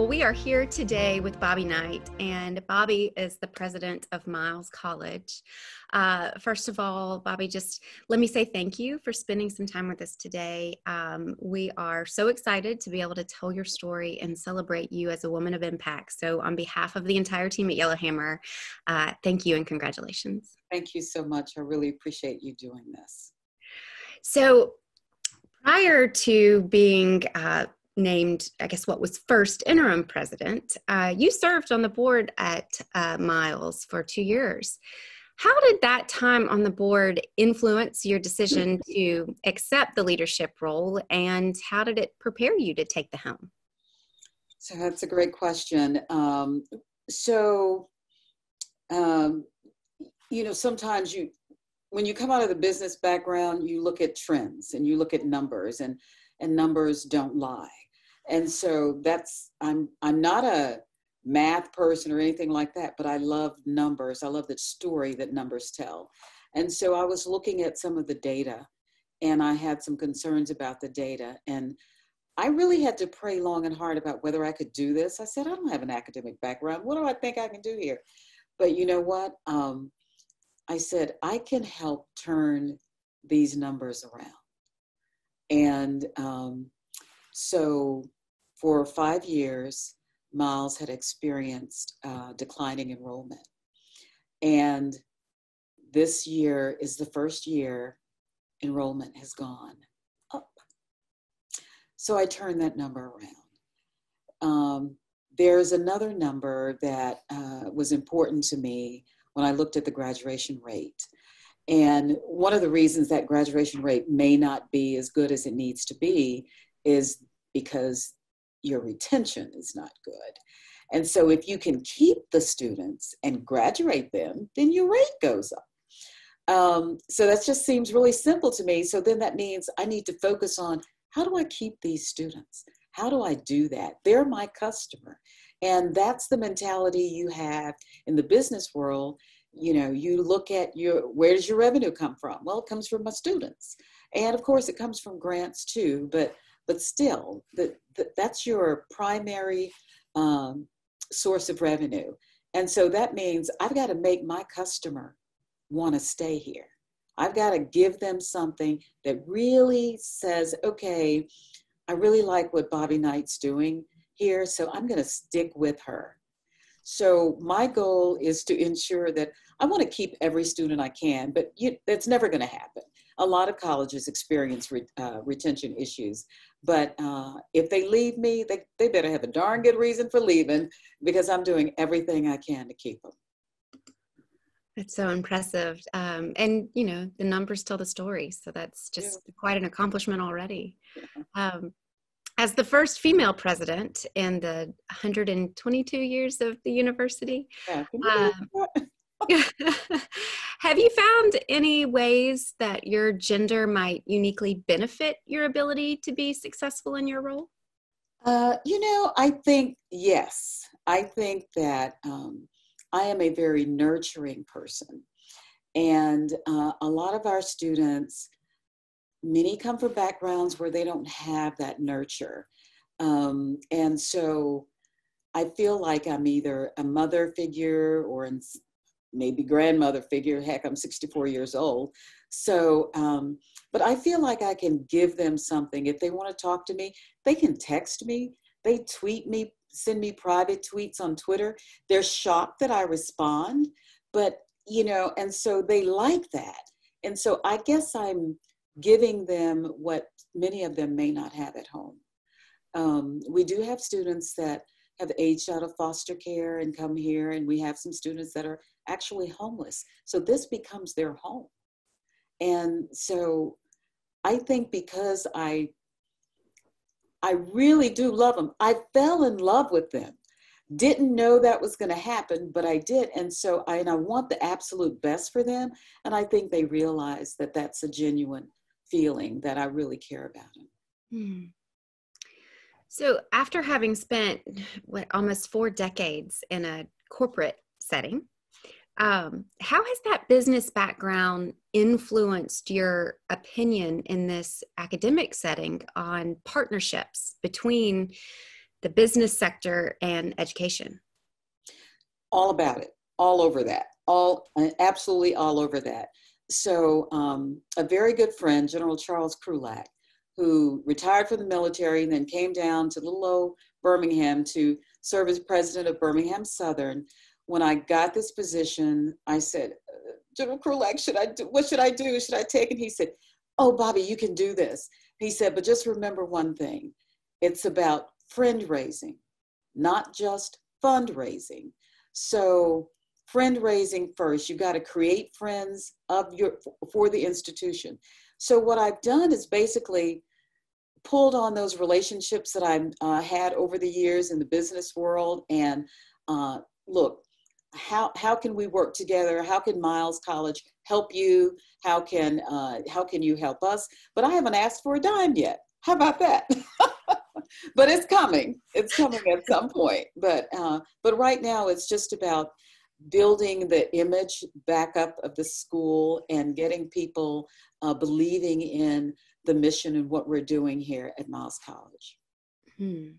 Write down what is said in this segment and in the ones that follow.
Well, we are here today with Bobbie Knight, and Bobbie is the president of Miles College. First of all, Bobbie, just let me say thank you for spending some time with us today. We are so excited to be able to tell your story and celebrate you as a woman of impact. So on behalf of the entire team at Yellowhammer, thank you and congratulations. Thank you so much. I really appreciate you doing this. So prior to being named, I guess, what was first interim president, you served on the board at Miles for 2 years. How did that time on the board influence your decision to accept the leadership role, and how did it prepare you to take the helm? So that's a great question. Sometimes when you come out of the business background, you look at trends and you look at numbers, and numbers don't lie. And so I'm not a math person or anything like that, but I love numbers. I love the story that numbers tell. And so I was looking at some of the data, and I had some concerns about the data. And I really had to pray long and hard about whether I could do this. I said, I don't have an academic background. What do I think I can do here? But you know what? I said, I can help turn these numbers around. And so for 5 years, Miles had experienced declining enrollment. And this year is the first year enrollment has gone up. So I turned that number around. There's another number that was important to me when I looked at the graduation rate. And one of the reasons that graduation rate may not be as good as it needs to be is because your retention is not good. And so if you can keep the students and graduate them, then your rate goes up. So that just seems really simple to me. So then that means I need to focus on, how do I keep these students? How do I do that? They're my customer. And that's the mentality you have in the business world. You know, you look at where does your revenue come from? Well, it comes from my students. And of course it comes from grants too, but still, that's your primary source of revenue. And so that means I've got to make my customer want to stay here. I've got to give them something that really says, okay, I really like what Bobbie Knight's doing here, so I'm going to stick with her. So my goal is to ensure that I want to keep every student I can, but that's never going to happen. A lot of colleges experience retention issues, but if they leave me, they better have a darn good reason for leaving, because I'm doing everything I can to keep them. That's so impressive. And, you know, the numbers tell the story. So that's just quite an accomplishment already. Yeah. As the first female president in the 122 years of the university, have you found any ways that your gender might uniquely benefit your ability to be successful in your role? I think, yes. I think that I am a very nurturing person. And a lot of our students, many come from backgrounds where they don't have that nurture. And so I feel like I'm either a mother figure or maybe grandmother figure. Heck, I'm 64 years old. So, but I feel like I can give them something. If they want to talk to me, they can text me, they tweet me, send me private tweets on Twitter. They're shocked that I respond, but, and so they like that. And so I guess I'm giving them what many of them may not have at home. We do have students that have aged out of foster care and come here, and we have some students that are actually homeless. So this becomes their home. And so I think because I really do love them, I fell in love with them. Didn't know that was going to happen, but I did. And so I want the absolute best for them. And I think they realize that that's a genuine feeling, that I really care about them. Hmm. So after having spent almost 4 decades in a corporate setting, how has that business background influenced your opinion in this academic setting on partnerships between the business sector and education? All about it, all over that, absolutely all over that. So a very good friend, General Charles Krulak, who retired from the military and then came down to little old Birmingham to serve as president of Birmingham Southern. When I got this position, I said, General Krulak, what should I do? Should I take? And he said, oh, Bobbie, you can do this. He said, but just remember one thing. It's about friend raising, not just fundraising. So friend raising first, you got to create friends for the institution. So what I've done is basically pulled on those relationships that I've had over the years in the business world, and look, how can we work together? How can Miles College help you? How can you help us? But I haven't asked for a dime yet. How about that? But it's coming. It's coming at some point. But right now it's just about building the image back up of the school and getting people believing in the mission and what we're doing here at Miles College. Did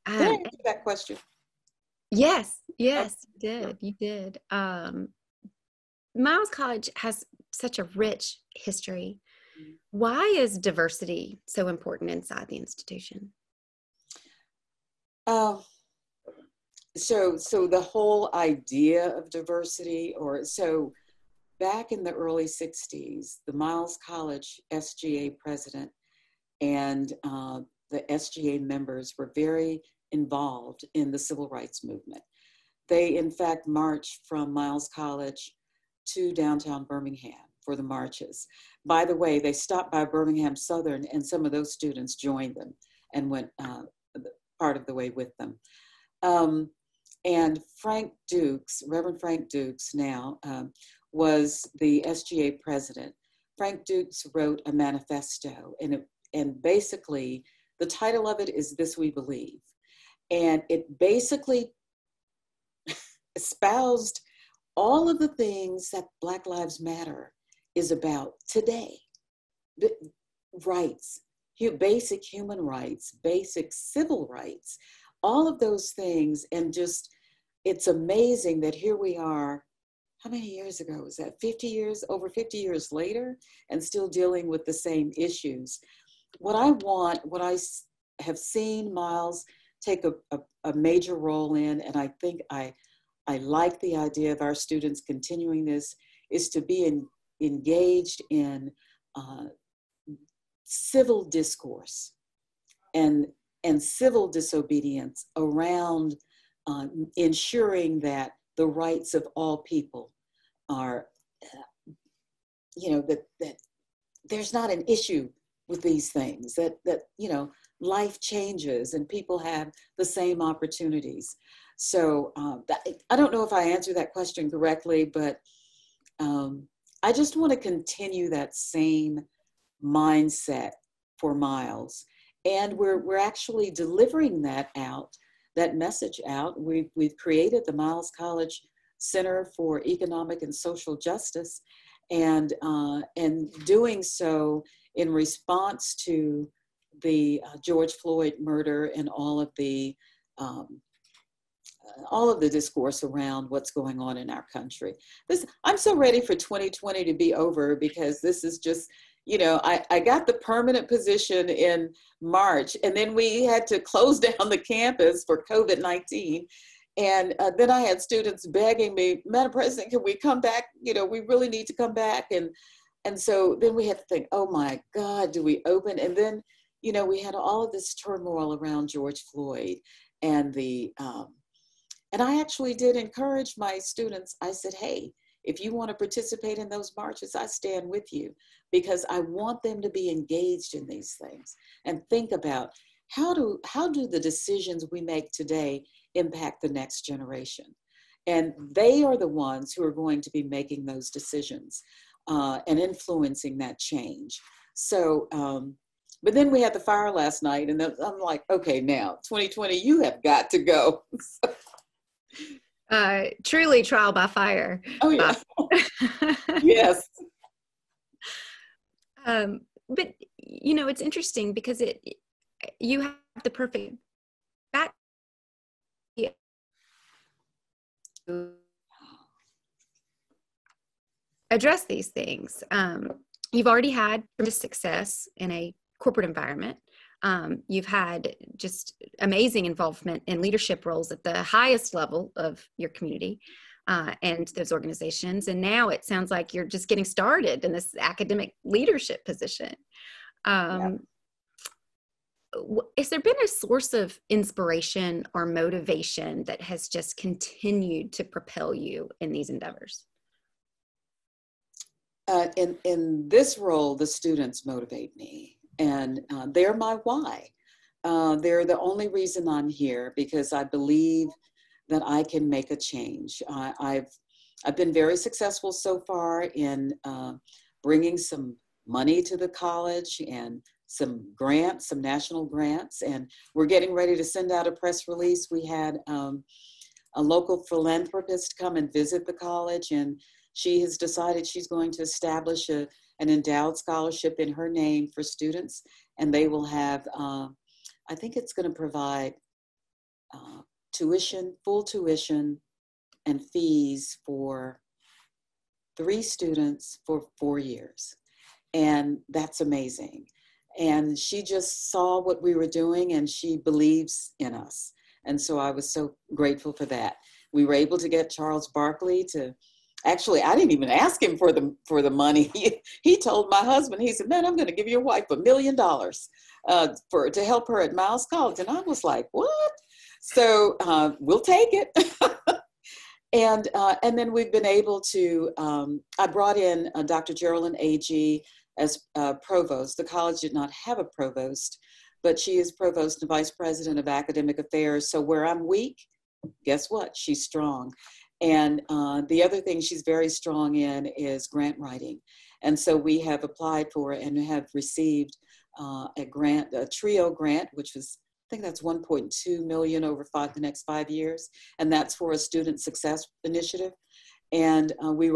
I answer that question? Yes, you did. Miles College has such a rich history. Why is diversity so important inside the institution? So the whole idea of diversity, back in the early 60s, the Miles College SGA president and the SGA members were very involved in the civil rights movement. They, in fact, marched from Miles College to downtown Birmingham for the marches. By the way, they stopped by Birmingham Southern, and some of those students joined them and went part of the way with them. And Frank Dukes, Reverend Frank Dukes now, was the SGA president. Frank Dukes wrote a manifesto, and basically the title of it is This We Believe. And it basically espoused all of the things that Black Lives Matter is about today. Rights, basic human rights, basic civil rights, all of those things. And just, it's amazing that here we are, how many years ago was that? 50 years, over 50 years later, and still dealing with the same issues. What I have seen Miles take a major role in, and I think I like the idea of our students continuing this, is to be engaged in civil discourse and civil disobedience around ensuring that the rights of all people are, that there's not an issue with these things, that life changes and people have the same opportunities. So I don't know if I answered that question correctly, but I just want to continue that same mindset for Miles. And we're actually delivering that message out. We've created the Miles College Center for Economic and Social Justice, and doing so in response to the George Floyd murder and all of the discourse around what's going on in our country. I'm so ready for 2020 to be over, because this is just, I got the permanent position in March, and then we had to close down the campus for COVID-19. And then I had students begging me, Madam President, can we come back? We really need to come back. And so then we had to think, oh my God, do we open? And then, we had all of this turmoil around George Floyd, and and I actually did encourage my students. I said, hey, if you want to participate in those marches, I stand with you, because I want them to be engaged in these things and think about how do the decisions we make today impact the next generation. And they are the ones who are going to be making those decisions and influencing that change. So, but then we had the fire last night, and I'm like, okay, now 2020, you have got to go. Truly trial by fire. Oh yeah. Yes. But it's interesting because you have the perfect address these things. You've already had success in a corporate environment. You've had just amazing involvement in leadership roles at the highest level of your community and those organizations. And now it sounds like you're just getting started in this academic leadership position. Has there been a source of inspiration or motivation that has just continued to propel you in these endeavors? In this role, the students motivate me, and they're my why. They're the only reason I'm here, because I believe that I can make a change. I've been very successful so far in bringing some money to the college and some grants, some national grants, and we're getting ready to send out a press release. We had a local philanthropist come and visit the college, and she has decided she's going to establish an endowed scholarship in her name for students, and they will have, I think it's going to provide tuition, full tuition and fees for 3 students for 4 years. And that's amazing. And she just saw what we were doing, and she believes in us. And so I was so grateful for that. We were able to get Charles Barkley to, actually, I didn't even ask him for the money. He told my husband, he said, "Man, I'm going to give your wife $1 million to help her at Miles College." And I was like, "What?" So we'll take it. And then we've been able to, I brought in Dr. Geraldine Agee as provost. The college did not have a provost, but she is provost and vice president of academic affairs. So where I'm weak, guess what? She's strong. And the other thing she's very strong in is grant writing. And so we have applied for and have received a grant, a TRIO grant, which was, I think that's 1.2 million over the next 5 years. And that's for a student success initiative. And we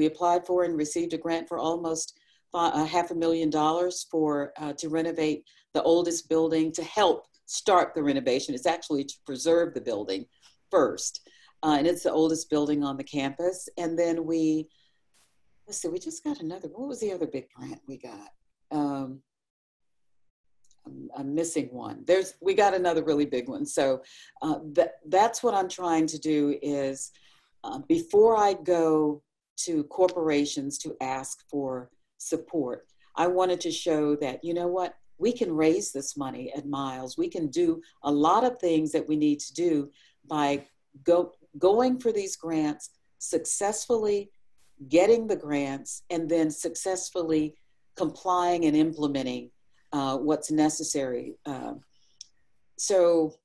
applied for and received a grant for almost $500,000 to renovate the oldest building, to help start the renovation. It's actually to preserve the building first. And it's the oldest building on the campus. And then we just got another, what was the other big grant we got? I'm missing one. We got another really big one. So that's what I'm trying to do is before I go to corporations to ask for support, I wanted to show that, you know what, we can raise this money at Miles. We can do a lot of things that we need to do by going for these grants, successfully getting the grants, and then successfully complying and implementing what's necessary. So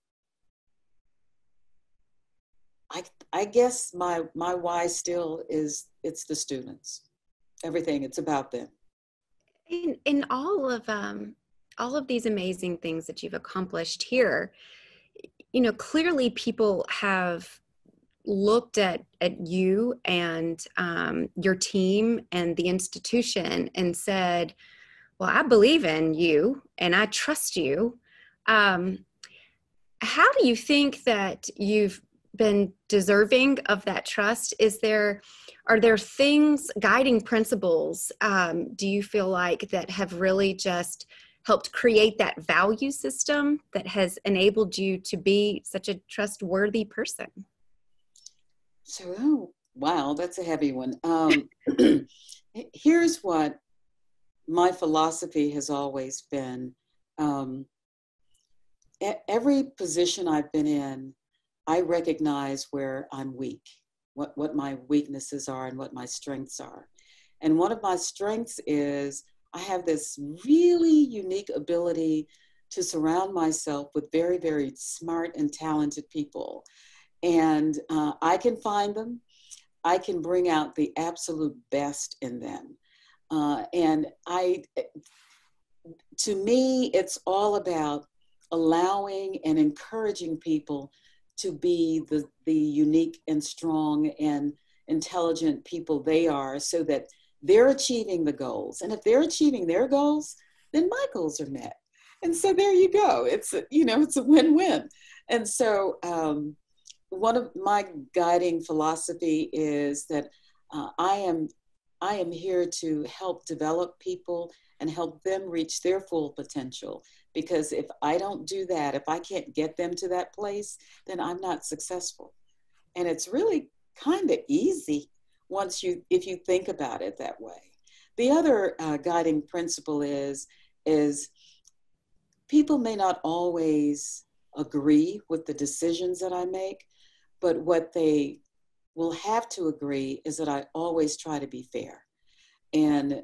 I guess my why still is, it's the students. Everything, it's about them. In all of these amazing things that you've accomplished here, you know, clearly people have looked at you and your team and the institution and said, "Well, I believe in you and I trust you." How do you think that you've been deserving of that trust? Are there things, guiding principles, do you feel like, that have really just helped create that value system that has enabled you to be such a trustworthy person? So, oh, wow, that's a heavy one. Here's what my philosophy has always been. Every position I've been in, I recognize where I'm weak, what my weaknesses are and what my strengths are. And one of my strengths is I have this really unique ability to surround myself with very, very smart and talented people. And I can find them. I can bring out the absolute best in them. And to me, it's all about allowing and encouraging people to be the unique and strong and intelligent people they are, so that they're achieving the goals. And if they're achieving their goals, then my goals are met. And so there you go. It's a win-win. And so one of my guiding philosophy is that I am here to help develop people and help them reach their full potential. Because if I don't do that, if I can't get them to that place, then I'm not successful. And it's really kind of easy if you think about it that way. The other guiding principle is people may not always agree with the decisions that I make, but what they will have to agree is that I always try to be fair. And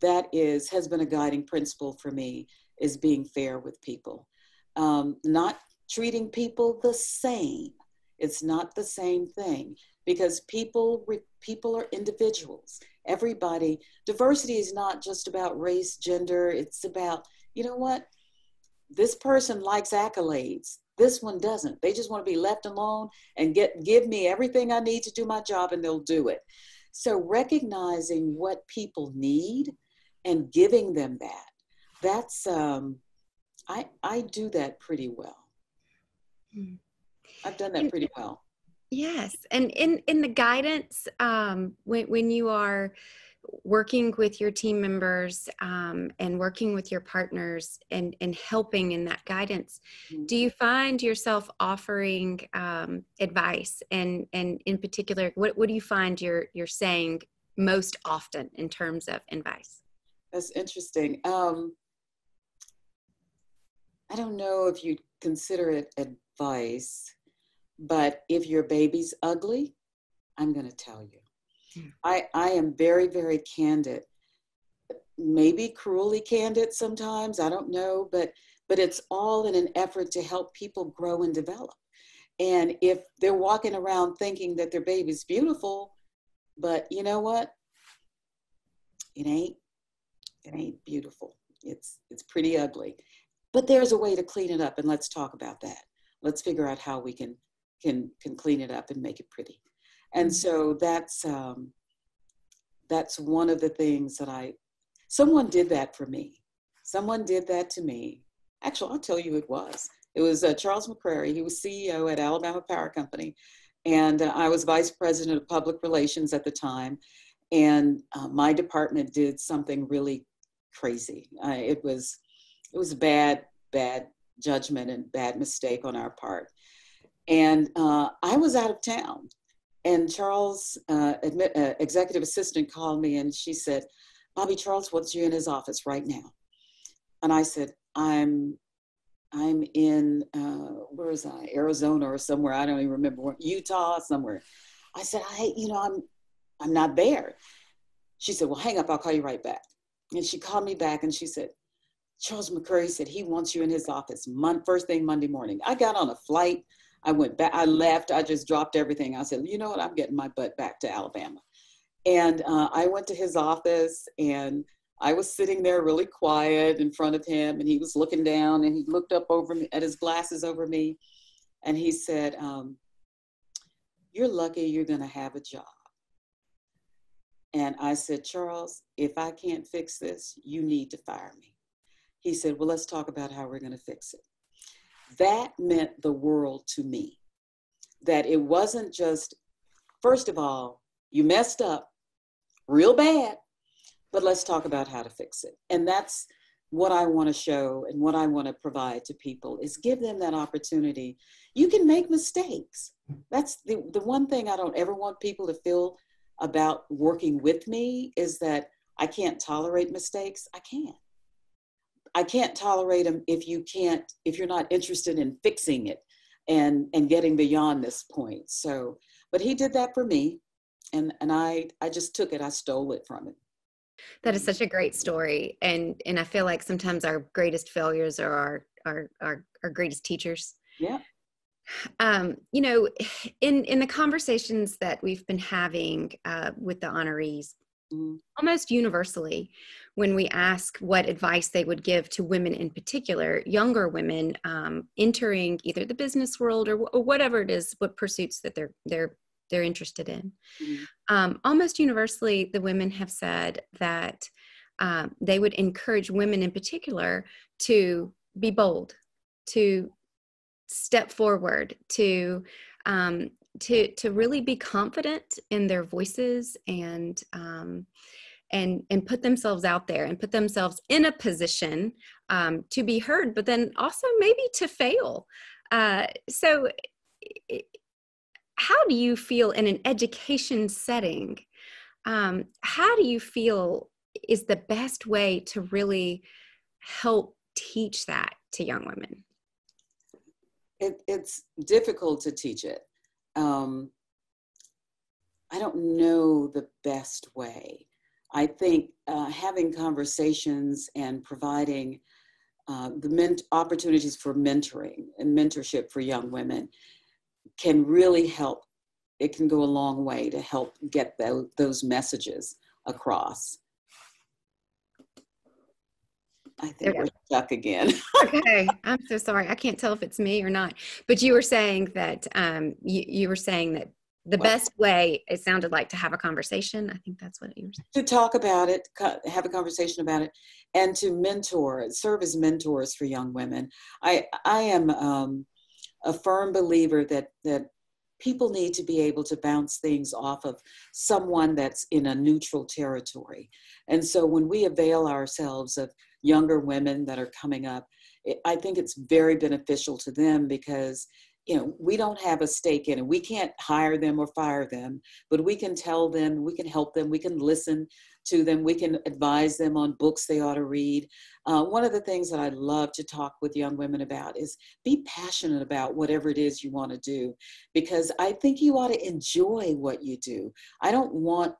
that has been a guiding principle for me, is being fair with people. Not treating people the same. It's not the same thing, because people are individuals. Everybody, diversity is not just about race, gender. It's about, you know what? This person likes accolades. This one doesn't. They just want to be left alone and give me everything I need to do my job, and they'll do it. So recognizing what people need and giving them that's, I do that pretty well. I've done that pretty well. Yes. And in the guidance, when you are working with your team members and working with your partners and helping in that guidance, do you find yourself offering advice? And in particular, what do you find you're saying most often in terms of advice? That's interesting. I don't know if you'd consider it advice, but if your baby's ugly, I'm going to tell you. I am very, very candid, maybe cruelly candid sometimes, I don't know, but it's all in an effort to help people grow and develop. And if they're walking around thinking that their baby's beautiful, but you know what? It ain't beautiful. It's pretty ugly. But there's a way to clean it up, and let's talk about that. Let's figure out how we can clean it up and make it pretty. And so that's one of the things that someone did that for me. Someone did that to me. Actually, I'll tell you who it was. It was Charles McCrary. He was CEO at Alabama Power Company. And I was vice president of public relations at the time. And my department did something really crazy. It was a bad judgment and bad mistake on our part. And I was out of town. And Charles' executive assistant called me, and she said, "Bobbie, Charles wants you in his office right now." And I said, I'm in, where was I? Arizona or somewhere. I don't even remember where, Utah, somewhere. I said, I'm not there. She said, "Well, hang up. I'll call you right back." And she called me back and she said, "Charles McCrary said he wants you in his office first thing Monday morning." I got on a flight. I went back, I left, I just dropped everything. I said, "You know what, I'm getting my butt back to Alabama." And I went to his office, and I was sitting there really quiet in front of him, and he was looking down, and he looked up over me at his glasses over me, and he said, "You're lucky you're gonna have a job." And I said, "Charles, if I can't fix this, you need to fire me." He said, "Well, let's talk about how we're gonna fix it." That meant the world to me. That it wasn't just, first of all, you messed up real bad, but let's talk about how to fix it. And that's what I want to show and what I want to provide to people, is give them that opportunity. You can make mistakes. That's the one thing I don't ever want people to feel about working with me, is that I can't tolerate mistakes. I can't tolerate them if you're not interested in fixing it and getting beyond this point. So, but he did that for me, and I just took it. I stole it from him. That is such a great story. And I feel like sometimes our greatest failures are our greatest teachers. Yeah. You know, in the conversations that we've been having with the honorees, almost universally, when we ask what advice they would give to women in particular, younger women entering either the business world or whatever it is, what pursuits that they're interested in, almost universally, the women have said that they would encourage women in particular to be bold, to step forward, to to really be confident in their voices and put themselves out there and put themselves in a position to be heard, but then also maybe to fail. So how do you feel in an education setting? How do you feel is the best way to really help teach that to young women? It's difficult to teach it. I don't know the best way. I think having conversations and providing opportunities for mentoring and mentorship for young women can really help. It can go a long way to help get those messages across. I think we're stuck again. Okay, I'm so sorry. I can't tell if it's me or not. But you were saying that you were saying that the best way, it sounded like, to have a conversation. I think that's what you were saying. To talk about it, have a conversation about it, and to mentor, serve as mentors for young women. I am a firm believer that people need to be able to bounce things off of someone that's in a neutral territory. And so when we avail ourselves of younger women that are coming up, I think it's very beneficial to them because, you know, we don't have a stake in it. We can't hire them or fire them, but we can tell them, we can help them, we can listen to them, we can advise them on books they ought to read. One of the things that I love to talk with young women about is be passionate about whatever it is you want to do, because I think you ought to enjoy what you do. I don't want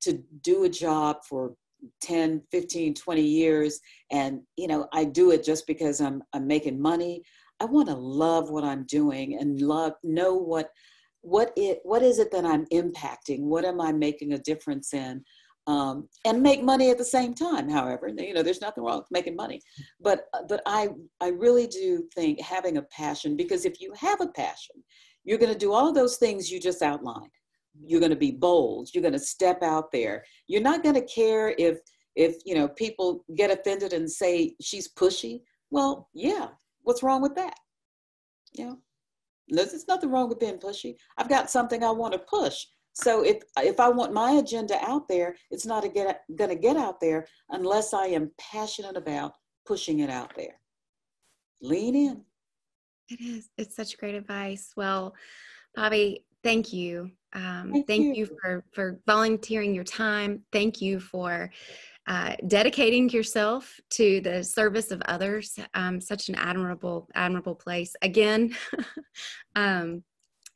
to do a job for 10, 15, 20 years and, you know, I do it just because I'm making money. I want to love what I'm doing and know what is it that I'm impacting? What am I making a difference in? And make money at the same time. However, you know, there's nothing wrong with making money, but I really do think having a passion, because if you have a passion, you're going to do all of those things you just outlined. You're going to be bold. You're going to step out there. You're not going to care if you know, people get offended and say she's pushy. Well, yeah. What's wrong with that? You know, there's nothing wrong with being pushy. I've got something I want to push. So if I want my agenda out there, it's not going to get out there unless I am passionate about pushing it out there. Lean in. It is. It's such great advice. Well, Bobbie, thank you. Thank you for volunteering your time. Thank you for dedicating yourself to the service of others. Such an admirable place. Again,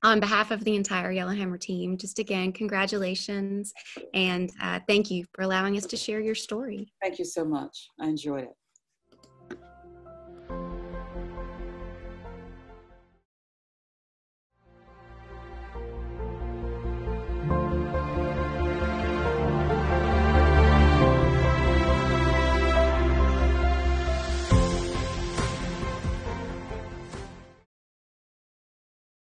on behalf of the entire Yellowhammer team, just again, congratulations. And thank you for allowing us to share your story. Thank you so much. I enjoyed it.